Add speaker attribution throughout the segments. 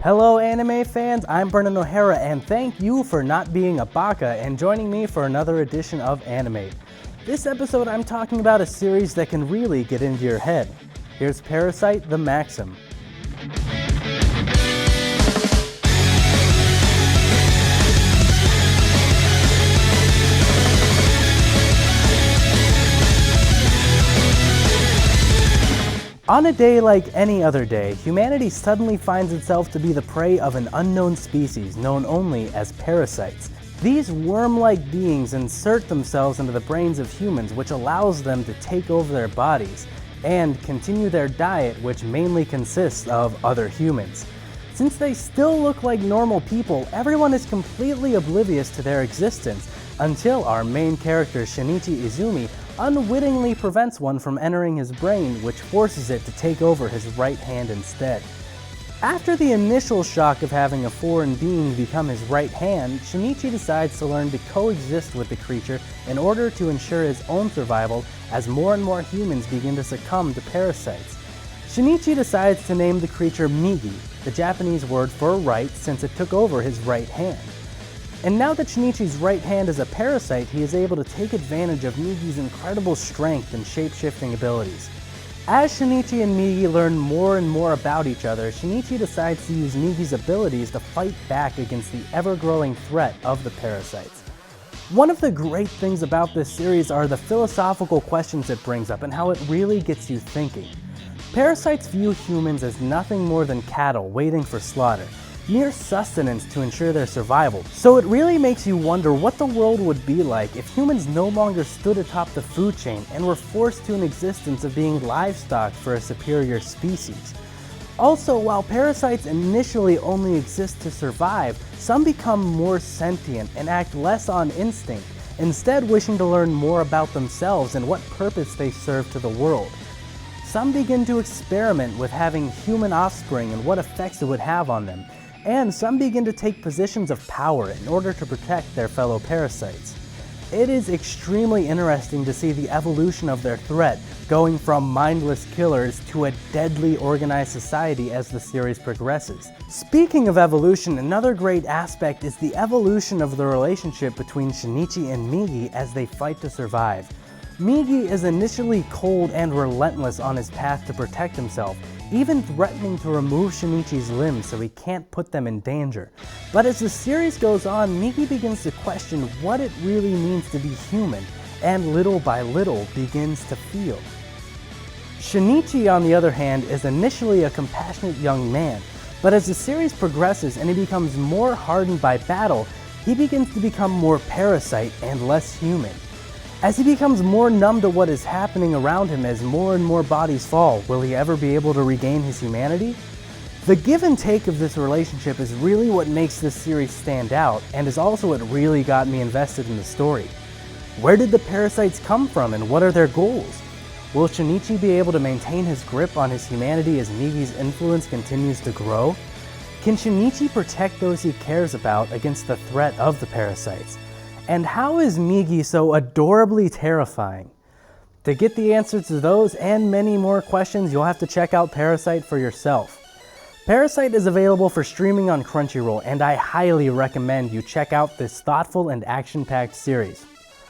Speaker 1: Hello anime fans, I'm Brendan O'Hara and thank you for not being a baka and joining me for another edition of Animate. This episode I'm talking about a series that can really get into your head. Here's Parasyte the Maxim. On a day like any other day, humanity suddenly finds itself to be the prey of an unknown species known only as parasites. These worm-like beings insert themselves into the brains of humans, which allows them to take over their bodies and continue their diet, which mainly consists of other humans. Since they still look like normal people, everyone is completely oblivious to their existence until our main character Shinichi Izumi unwittingly prevents one from entering his brain, which forces it to take over his right hand instead. After the initial shock of having a foreign being become his right hand, Shinichi decides to learn to coexist with the creature in order to ensure his own survival as more and more humans begin to succumb to parasites. Shinichi decides to name the creature Migi, the Japanese word for right, since it took over his right hand. And now that Shinichi's right hand is a parasite, he is able to take advantage of Migi's incredible strength and shape-shifting abilities. As Shinichi and Migi learn more and more about each other, Shinichi decides to use Migi's abilities to fight back against the ever-growing threat of the parasites. One of the great things about this series are the philosophical questions it brings up and how it really gets you thinking. Parasites view humans as nothing more than cattle waiting for slaughter, mere sustenance to ensure their survival. So it really makes you wonder what the world would be like if humans no longer stood atop the food chain and were forced to an existence of being livestock for a superior species. Also, while parasites initially only exist to survive, some become more sentient and act less on instinct, instead wishing to learn more about themselves and what purpose they serve to the world. Some begin to experiment with having human offspring and what effects it would have on them. And some begin to take positions of power in order to protect their fellow parasites. It is extremely interesting to see the evolution of their threat, going from mindless killers to a deadly organized society as the series progresses. Speaking of evolution, another great aspect is the evolution of the relationship between Shinichi and Migi as they fight to survive. Migi is initially cold and relentless on his path to protect himself, even threatening to remove Shinichi's limbs so he can't put them in danger. But as the series goes on, Migi begins to question what it really means to be human, and little by little begins to feel. Shinichi, on the other hand, is initially a compassionate young man, but as the series progresses and he becomes more hardened by battle, he begins to become more parasite and less human. As he becomes more numb to what is happening around him as more and more bodies fall, will he ever be able to regain his humanity? The give and take of this relationship is really what makes this series stand out, and is also what really got me invested in the story. Where did the parasites come from and what are their goals? Will Shinichi be able to maintain his grip on his humanity as Migi's influence continues to grow? Can Shinichi protect those he cares about against the threat of the parasites? And how is Migi so adorably terrifying? To get the answers to those and many more questions, you'll have to check out Parasyte for yourself. Parasyte is available for streaming on Crunchyroll, and I highly recommend you check out this thoughtful and action-packed series.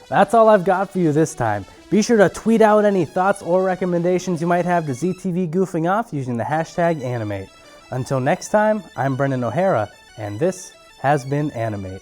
Speaker 1: That's all I've got for you this time. Be sure to tweet out any thoughts or recommendations you might have to ZTV Goofing Off using the hashtag Animate. Until next time, I'm Brendan O'Hara, and this has been Animate.